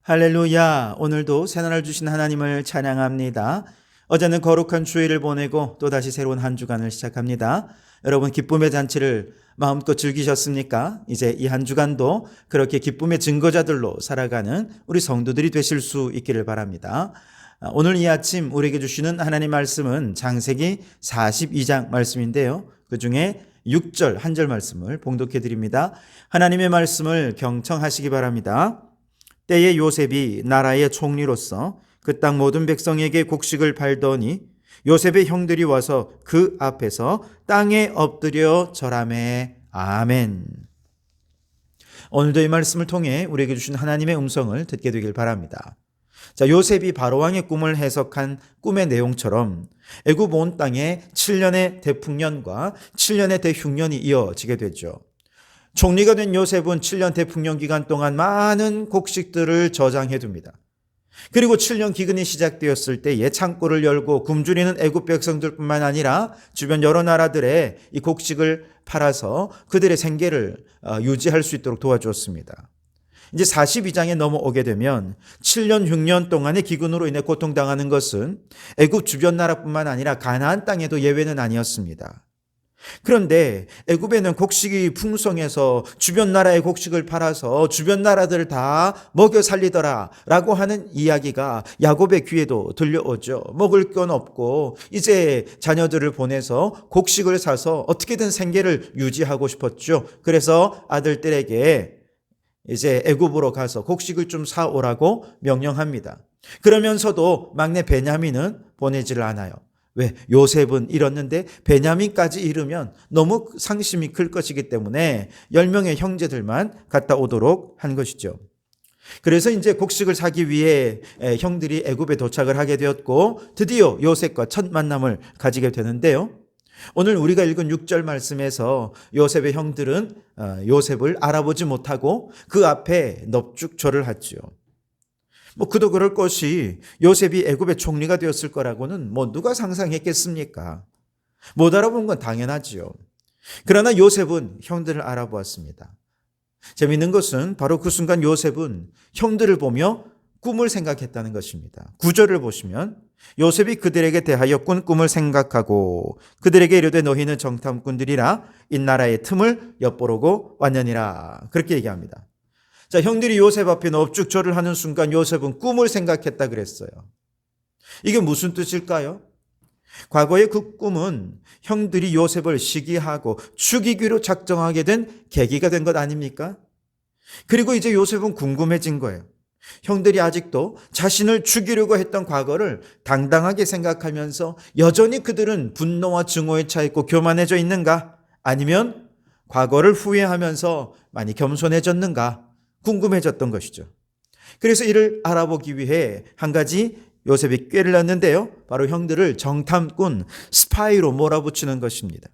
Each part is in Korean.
할렐루야. 오늘도 새날을 주신 하나님을 찬양합니다. 어제는 거룩한 주일을 보내고 또다시 새로운 한 주간을 시작합니다. 여러분 기쁨의 잔치를 마음껏 즐기셨습니까? 이제 이 한 주간도 그렇게 기쁨의 증거자들로 살아가는 우리 성도들이 되실 수 있기를 바랍니다. 오늘 이 아침 우리에게 주시는 하나님 말씀은 창세기 42장 말씀인데요. 그 중에 6절 한 절 말씀을 봉독해 드립니다. 하나님의 말씀을 경청하시기 바랍니다. 때에 요셉이 나라의 총리로서 그 땅 모든 백성에게 곡식을 팔더니 요셉의 형들이 와서 그 앞에서 땅에 엎드려 절하매. 아멘. 오늘도 이 말씀을 통해 우리에게 주신 하나님의 음성을 듣게 되길 바랍니다. 자, 요셉이 바로왕의 꿈을 해석한 꿈의 내용처럼 애굽 온 땅에 7년의 대풍년과 7년의 대흉년이 이어지게 되죠. 총리가 된 요셉은 7년 대풍년 기간 동안 많은 곡식들을 저장해 둡니다. 그리고 7년 기근이 시작되었을 때에 창고를 열고 굶주리는 애굽 백성들뿐만 아니라 주변 여러 나라들의 이 곡식을 팔아서 그들의 생계를 유지할 수 있도록 도와주었습니다. 이제 42장에 넘어오게 되면 7년 6년 동안의 기근으로 인해 고통당하는 것은 애굽 주변 나라뿐만 아니라 가나안 땅에도 예외는 아니었습니다. 그런데 애굽에는 곡식이 풍성해서 주변 나라의 곡식을 팔아서 주변 나라들을 다 먹여 살리더라 라고 하는 이야기가 야곱의 귀에도 들려오죠. 먹을 건 없고 이제 자녀들을 보내서 곡식을 사서 어떻게든 생계를 유지하고 싶었죠. 그래서 아들들에게 이제 애굽으로 가서 곡식을 좀 사오라고 명령합니다. 그러면서도 막내 베냐민은 보내지를 않아요. 왜? 요셉은 잃었는데 베냐민까지 잃으면 너무 상심이 클 것이기 때문에 10명의 형제들만 갔다 오도록 한 것이죠. 그래서 이제 곡식을 사기 위해 형들이 애굽에 도착을 하게 되었고 드디어 요셉과 첫 만남을 가지게 되는데요. 오늘 우리가 읽은 6절 말씀에서 요셉의 형들은 요셉을 알아보지 못하고 그 앞에 넙죽절을 하죠. 그도 그럴 것이 요셉이 애굽의 총리가 되었을 거라고는 누가 상상했겠습니까? 못 알아본 건 당연하지요. 그러나 요셉은 형들을 알아보았습니다. 재미있는 것은 바로 그 순간 요셉은 형들을 보며 꿈을 생각했다는 것입니다. 9절을 보시면 요셉이 그들에게 대하여 꾼 꿈을 생각하고 그들에게 이르되 너희는 정탐꾼들이라 이 나라의 틈을 엿보르고 왔느니라. 그렇게 얘기합니다. 자, 형들이 요셉 앞에 넙죽절을 하는 순간 요셉은 꿈을 생각했다 그랬어요. 이게 무슨 뜻일까요? 과거의 그 꿈은 형들이 요셉을 시기하고 죽이기로 작정하게 된 계기가 된 것 아닙니까? 그리고 이제 요셉은 궁금해진 거예요. 형들이 아직도 자신을 죽이려고 했던 과거를 당당하게 생각하면서 여전히 그들은 분노와 증오에 차 있고 교만해져 있는가? 아니면 과거를 후회하면서 많이 겸손해졌는가? 궁금해졌던 것이죠. 그래서 이를 알아보기 위해 한 가지 요셉이 꾀를 냈는데요. 바로 형들을 정탐꾼, 스파이로 몰아붙이는 것입니다.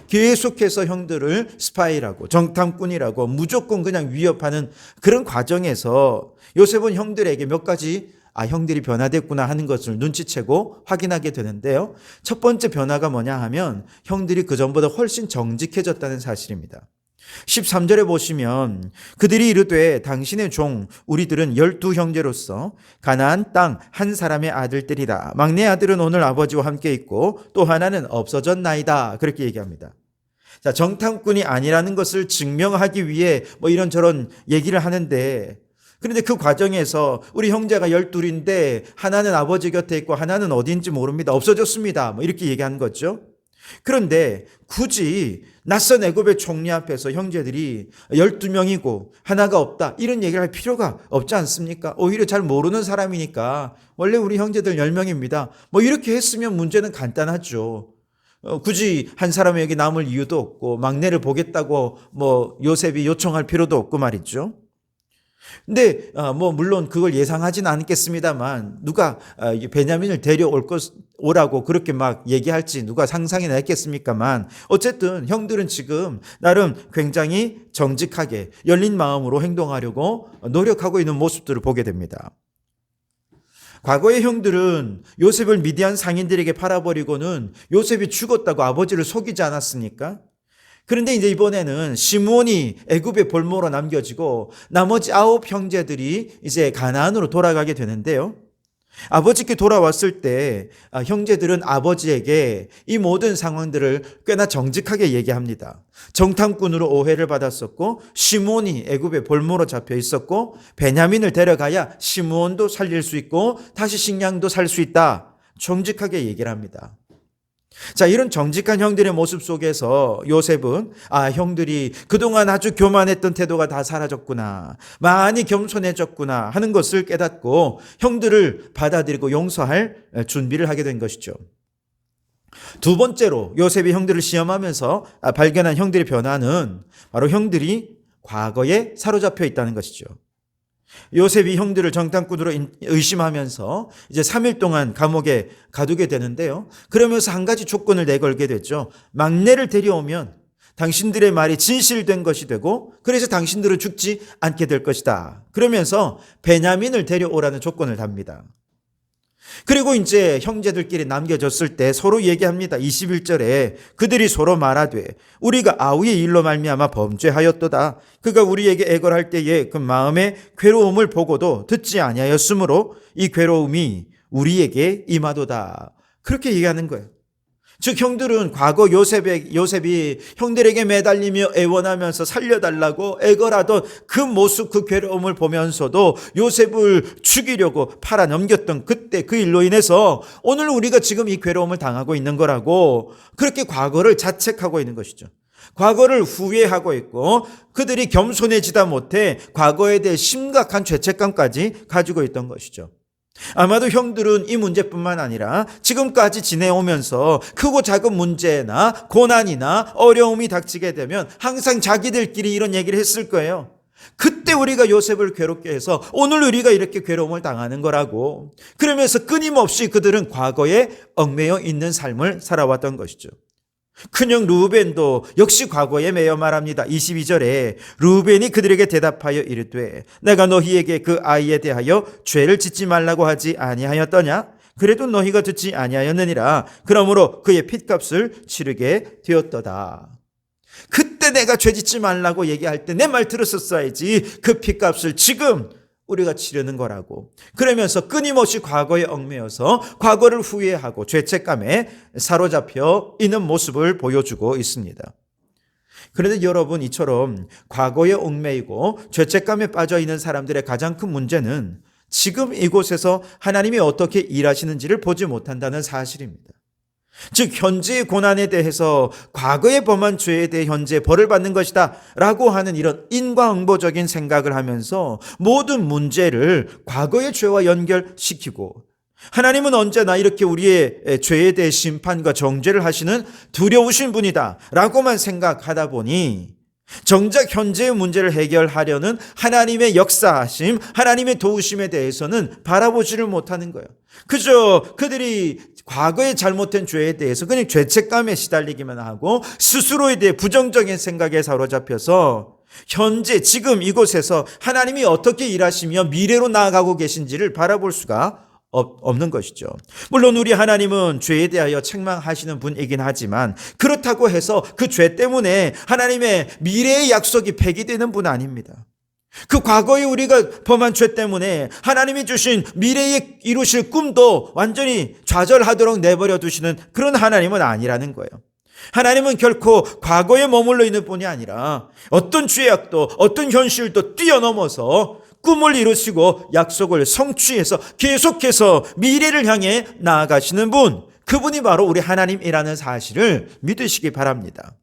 계속해서 형들을 스파이라고 정탐꾼이라고 무조건 그냥 위협하는 그런 과정에서 요셉은 형들에게 몇 가지 형들이 변화됐구나 하는 것을 눈치채고 확인하게 되는데요. 첫 번째 변화가 뭐냐 하면 형들이 그전보다 훨씬 정직해졌다는 사실입니다. 13절에 보시면 그들이 이르되 당신의 종 우리들은 12형제로서 가나안 땅 한 사람의 아들들이다. 막내 아들은 오늘 아버지와 함께 있고 또 하나는 없어졌나이다. 그렇게 얘기합니다. 자, 정탐꾼이 아니라는 것을 증명하기 위해 이런저런 얘기를 하는데 그런데 그 과정에서 우리 형제가 12인데 하나는 아버지 곁에 있고 하나는 어디인지 모릅니다. 없어졌습니다. 이렇게 얘기한 거죠. 그런데 굳이 낯선 애굽의 총리 앞에서 형제들이 12명이고 하나가 없다 이런 얘기를 할 필요가 없지 않습니까? 오히려 잘 모르는 사람이니까 원래 우리 형제들 10명입니다. 이렇게 했으면 문제는 간단하죠. 굳이 한 사람에게 남을 이유도 없고 막내를 보겠다고 요셉이 요청할 필요도 없고 말이죠. 근데 물론 그걸 예상하진 않겠습니다만 누가 베냐민을 오라고 그렇게 막 얘기할지 누가 상상이나 했겠습니까만 어쨌든 형들은 지금 나름 굉장히 정직하게 열린 마음으로 행동하려고 노력하고 있는 모습들을 보게 됩니다. 과거의 형들은 요셉을 미디안 상인들에게 팔아버리고는 요셉이 죽었다고 아버지를 속이지 않았습니까? 그런데 이제 이번에는 시므온이 애굽의 볼모로 남겨지고 나머지 9 형제들이 이제 가나안으로 돌아가게 되는데요. 아버지께 돌아왔을 때 형제들은 아버지에게 이 모든 상황들을 꽤나 정직하게 얘기합니다. 정탐꾼으로 오해를 받았었고 시므온이 애굽의 볼모로 잡혀 있었고 베냐민을 데려가야 시므온도 살릴 수 있고 다시 식량도 살 수 있다. 정직하게 얘기를 합니다. 자, 이런 정직한 형들의 모습 속에서 요셉은 형들이 그동안 아주 교만했던 태도가 다 사라졌구나, 많이 겸손해졌구나 하는 것을 깨닫고 형들을 받아들이고 용서할 준비를 하게 된 것이죠. 두 번째로 요셉이 형들을 시험하면서 발견한 형들의 변화는 바로 형들이 과거에 사로잡혀 있다는 것이죠. 요셉이 형들을 정탐꾼으로 의심하면서 이제 3일 동안 감옥에 가두게 되는데요. 그러면서 한 가지 조건을 내걸게 됐죠. 막내를 데려오면 당신들의 말이 진실된 것이 되고 그래서 당신들은 죽지 않게 될 것이다. 그러면서 베냐민을 데려오라는 조건을 답니다. 그리고 이제 형제들끼리 남겨졌을 때 서로 얘기합니다. 21절에 그들이 서로 말하되 우리가 아우의 일로 말미암아 범죄하였도다. 그가 우리에게 애걸할 때에 그 마음의 괴로움을 보고도 듣지 아니하였으므로 이 괴로움이 우리에게 임하도다. 그렇게 얘기하는 거예요. 즉 형들은 과거 요셉이 형들에게 매달리며 애원하면서 살려달라고 애걸하던 그 모습, 그 괴로움을 보면서도 요셉을 죽이려고 팔아넘겼던 그때 그 일로 인해서 오늘 우리가 지금 이 괴로움을 당하고 있는 거라고 그렇게 과거를 자책하고 있는 것이죠. 과거를 후회하고 있고 그들이 겸손해지다 못해 과거에 대해 심각한 죄책감까지 가지고 있던 것이죠. 아마도 형들은 이 문제뿐만 아니라 지금까지 지내오면서 크고 작은 문제나 고난이나 어려움이 닥치게 되면 항상 자기들끼리 이런 얘기를 했을 거예요. 그때 우리가 요셉을 괴롭게 해서 오늘 우리가 이렇게 괴로움을 당하는 거라고. 그러면서 끊임없이 그들은 과거에 얽매여 있는 삶을 살아왔던 것이죠. 큰형 르우벤도 역시 과거에 매여 말합니다. 22절에 르우벤이 그들에게 대답하여 이르되 내가 너희에게 그 아이에 대하여 죄를 짓지 말라고 하지 아니하였더냐? 그래도 너희가 듣지 아니하였느니라. 그러므로 그의 핏값을 치르게 되었도다. 그때 내가 죄 짓지 말라고 얘기할 때 내 말 들었었어야지. 그 핏값을 지금 우리가 치르는 거라고. 그러면서 끊임없이 과거에 얽매여서 과거를 후회하고 죄책감에 사로잡혀 있는 모습을 보여주고 있습니다. 그런데 여러분, 이처럼 과거에 얽매이고 죄책감에 빠져 있는 사람들의 가장 큰 문제는 지금 이곳에서 하나님이 어떻게 일하시는지를 보지 못한다는 사실입니다. 즉 현재의 고난에 대해서 과거에 범한 죄에 대해 현재 벌을 받는 것이다 라고 하는 이런 인과응보적인 생각을 하면서 모든 문제를 과거의 죄와 연결시키고, 하나님은 언제나 이렇게 우리의 죄에 대해 심판과 정죄를 하시는 두려우신 분이다 라고만 생각하다 보니 정작 현재의 문제를 해결하려는 하나님의 역사하심, 하나님의 도우심에 대해서는 바라보지를 못하는 거예요. 그저 그들이 과거에 잘못된 죄에 대해서 그냥 죄책감에 시달리기만 하고 스스로에 대해 부정적인 생각에 사로잡혀서 현재 지금 이곳에서 하나님이 어떻게 일하시며 미래로 나아가고 계신지를 바라볼 수가 없는 것이죠. 물론 우리 하나님은 죄에 대하여 책망하시는 분이긴 하지만 그렇다고 해서 그 죄 때문에 하나님의 미래의 약속이 폐기되는 분 아닙니다. 그 과거에 우리가 범한 죄 때문에 하나님이 주신 미래에 이루실 꿈도 완전히 좌절하도록 내버려 두시는 그런 하나님은 아니라는 거예요. 하나님은 결코 과거에 머물러 있는 분이 아니라 어떤 죄악도 어떤 현실도 뛰어넘어서 꿈을 이루시고 약속을 성취해서 계속해서 미래를 향해 나아가시는 분, 그분이 바로 우리 하나님이라는 사실을 믿으시기 바랍니다.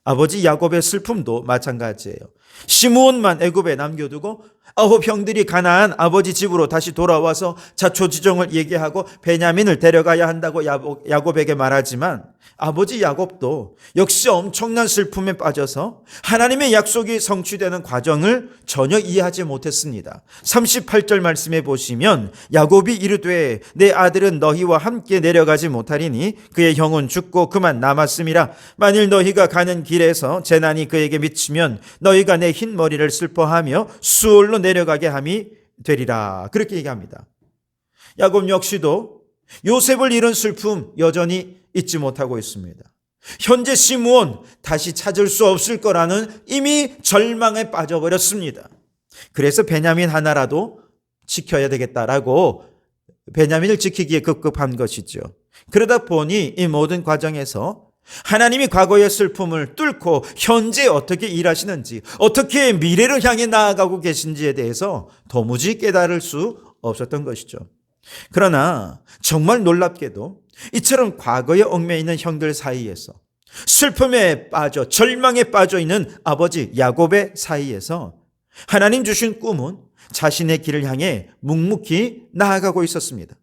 아버지 야곱의 슬픔도 마찬가지예요. 시므온만 애굽에 남겨두고 9 형들이 가나안 아버지 집으로 다시 돌아와서 자초지종을 얘기하고 베냐민을 데려가야 한다고 야곱에게 말하지만 아버지 야곱도 역시 엄청난 슬픔에 빠져서 하나님의 약속이 성취되는 과정을 전혀 이해하지 못했습니다. 38절 말씀해 보시면 야곱이 이르되 내 아들은 너희와 함께 내려가지 못하리니 그의 형은 죽고 그만 남았음이라. 만일 너희가 가는 길에서 재난이 그에게 미치면 너희가 내 흰 머리를 슬퍼하며 수올로 내려가게 함이 되리라. 그렇게 얘기합니다. 야곱 역시도 요셉을 잃은 슬픔 여전히 잊지 못하고 있습니다. 현재 시므온 다시 찾을 수 없을 거라는 이미 절망에 빠져버렸습니다. 그래서 베냐민 하나라도 지켜야 되겠다라고 베냐민을 지키기에 급급한 것이죠. 그러다 보니 이 모든 과정에서 하나님이 과거의 슬픔을 뚫고 현재 어떻게 일하시는지, 어떻게 미래를 향해 나아가고 계신지에 대해서 도무지 깨달을 수 없었던 것이죠. 그러나 정말 놀랍게도 이처럼 과거에 얽매여 있는 형들 사이에서, 슬픔에 빠져 절망에 빠져 있는 아버지 야곱의 사이에서 하나님 주신 꿈은 자신의 길을 향해 묵묵히 나아가고 있었습니다.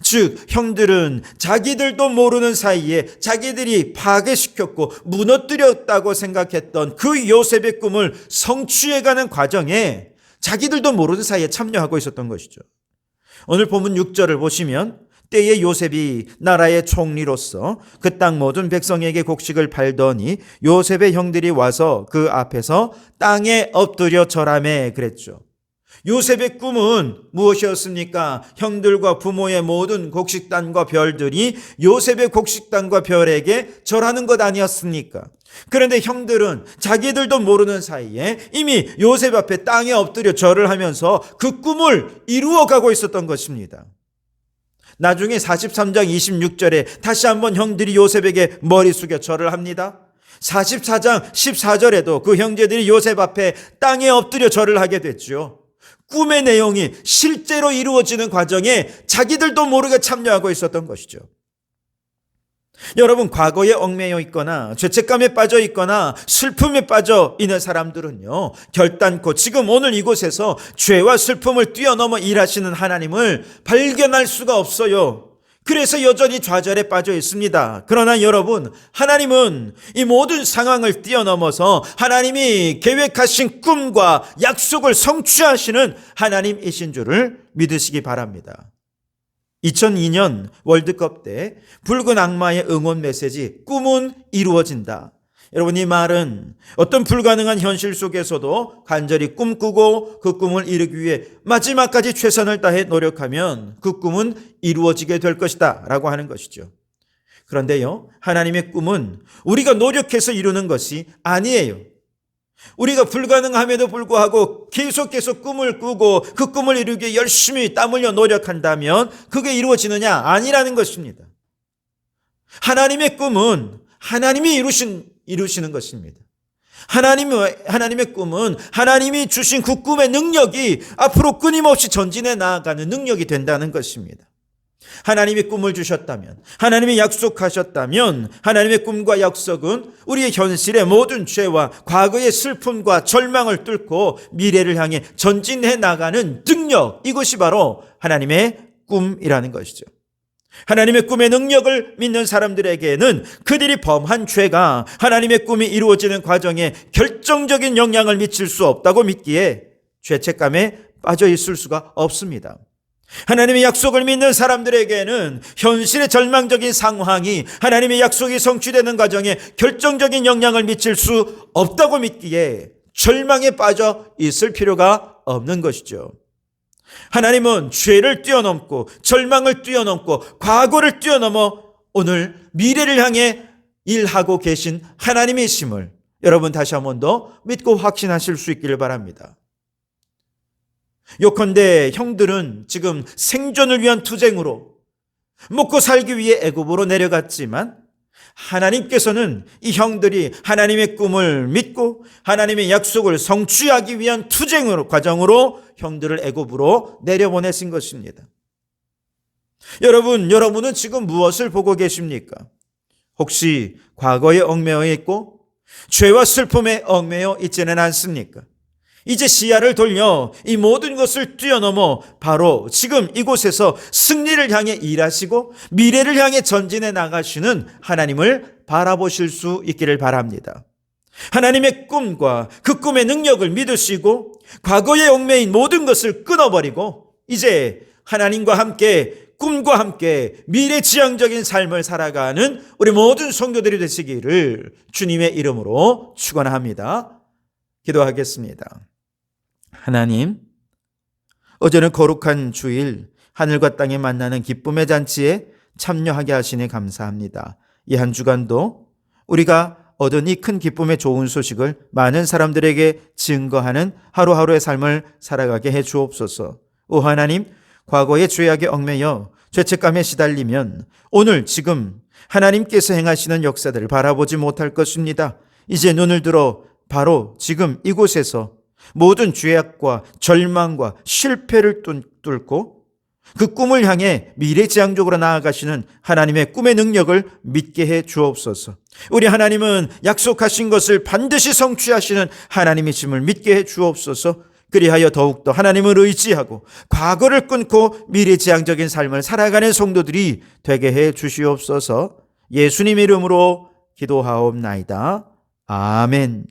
즉 형들은 자기들도 모르는 사이에 자기들이 파괴시켰고 무너뜨렸다고 생각했던 그 요셉의 꿈을 성취해가는 과정에 자기들도 모르는 사이에 참여하고 있었던 것이죠. 오늘 본문 6절을 보시면 때에 요셉이 나라의 총리로서 그 땅 모든 백성에게 곡식을 팔더니 요셉의 형들이 와서 그 앞에서 땅에 엎드려 절하매 그랬죠. 요셉의 꿈은 무엇이었습니까? 형들과 부모의 모든 곡식단과 별들이 요셉의 곡식단과 별에게 절하는 것 아니었습니까? 그런데 형들은 자기들도 모르는 사이에 이미 요셉 앞에 땅에 엎드려 절을 하면서 그 꿈을 이루어가고 있었던 것입니다. 나중에 43장 26절에 다시 한번 형들이 요셉에게 머리 숙여 절을 합니다. 44장 14절에도 그 형제들이 요셉 앞에 땅에 엎드려 절을 하게 됐죠. 꿈의 내용이 실제로 이루어지는 과정에 자기들도 모르게 참여하고 있었던 것이죠. 여러분, 과거에 얽매여 있거나 죄책감에 빠져 있거나 슬픔에 빠져 있는 사람들은요, 결단코 지금 오늘 이곳에서 죄와 슬픔을 뛰어넘어 일하시는 하나님을 발견할 수가 없어요. 그래서 여전히 좌절에 빠져 있습니다. 그러나 여러분, 하나님은 이 모든 상황을 뛰어넘어서 하나님이 계획하신 꿈과 약속을 성취하시는 하나님이신 줄을 믿으시기 바랍니다. 2002년 월드컵 때 붉은 악마의 응원 메시지 꿈은 이루어진다. 여러분, 이 말은 어떤 불가능한 현실 속에서도 간절히 꿈꾸고 그 꿈을 이루기 위해 마지막까지 최선을 다해 노력하면 그 꿈은 이루어지게 될 것이다 라고 하는 것이죠. 그런데요, 하나님의 꿈은 우리가 노력해서 이루는 것이 아니에요. 우리가 불가능함에도 불구하고 계속 꿈을 꾸고 그 꿈을 이루기 위해 열심히 땀 흘려 노력한다면 그게 이루어지느냐? 아니라는 것입니다. 하나님의 꿈은 하나님이 이루시는 것입니다. 하나님의 꿈은 하나님이 주신 그 꿈의 능력이 앞으로 끊임없이 전진해 나아가는 능력이 된다는 것입니다. 하나님이 꿈을 주셨다면, 하나님이 약속하셨다면 하나님의 꿈과 약속은 우리의 현실의 모든 죄와 과거의 슬픔과 절망을 뚫고 미래를 향해 전진해 나가는 능력, 이것이 바로 하나님의 꿈이라는 것이죠. 하나님의 꿈의 능력을 믿는 사람들에게는 그들이 범한 죄가 하나님의 꿈이 이루어지는 과정에 결정적인 영향을 미칠 수 없다고 믿기에 죄책감에 빠져 있을 수가 없습니다. 하나님의 약속을 믿는 사람들에게는 현실의 절망적인 상황이 하나님의 약속이 성취되는 과정에 결정적인 영향을 미칠 수 없다고 믿기에 절망에 빠져 있을 필요가 없는 것이죠. 하나님은 죄를 뛰어넘고 절망을 뛰어넘고 과거를 뛰어넘어 오늘 미래를 향해 일하고 계신 하나님이심을 여러분 다시 한 번 더 믿고 확신하실 수 있기를 바랍니다. 요컨대 형들은 지금 생존을 위한 투쟁으로 먹고 살기 위해 애굽으로 내려갔지만 하나님께서는 이 형들이 하나님의 꿈을 믿고 하나님의 약속을 성취하기 위한 투쟁으로 과정으로 형들을 애굽으로 내려보내신 것입니다. 여러분은 지금 무엇을 보고 계십니까? 혹시 과거에 얽매여 있고 죄와 슬픔에 얽매여 있지는 않습니까? 이제 시야를 돌려 이 모든 것을 뛰어넘어 바로 지금 이곳에서 승리를 향해 일하시고 미래를 향해 전진해 나가시는 하나님을 바라보실 수 있기를 바랍니다. 하나님의 꿈과 그 꿈의 능력을 믿으시고 과거에 얽매인 모든 것을 끊어버리고 이제 하나님과 함께 꿈과 함께 미래지향적인 삶을 살아가는 우리 모든 성도들이 되시기를 주님의 이름으로 축원합니다. 기도하겠습니다. 하나님, 어제는 거룩한 주일 하늘과 땅에 만나는 기쁨의 잔치에 참여하게 하시니 감사합니다. 이 한 주간도 우리가 얻은 이 큰 기쁨의 좋은 소식을 많은 사람들에게 증거하는 하루하루의 삶을 살아가게 해 주옵소서. 오 하나님, 과거의 죄악에 얽매여 죄책감에 시달리면 오늘 지금 하나님께서 행하시는 역사들을 바라보지 못할 것입니다. 이제 눈을 들어 바로 지금 이곳에서 모든 죄악과 절망과 실패를 뚫고 그 꿈을 향해 미래지향적으로 나아가시는 하나님의 꿈의 능력을 믿게 해 주옵소서. 우리 하나님은 약속하신 것을 반드시 성취하시는 하나님이심을 믿게 해 주옵소서. 그리하여 더욱더 하나님을 의지하고 과거를 끊고 미래지향적인 삶을 살아가는 성도들이 되게 해 주시옵소서. 예수님 이름으로 기도하옵나이다. 아멘.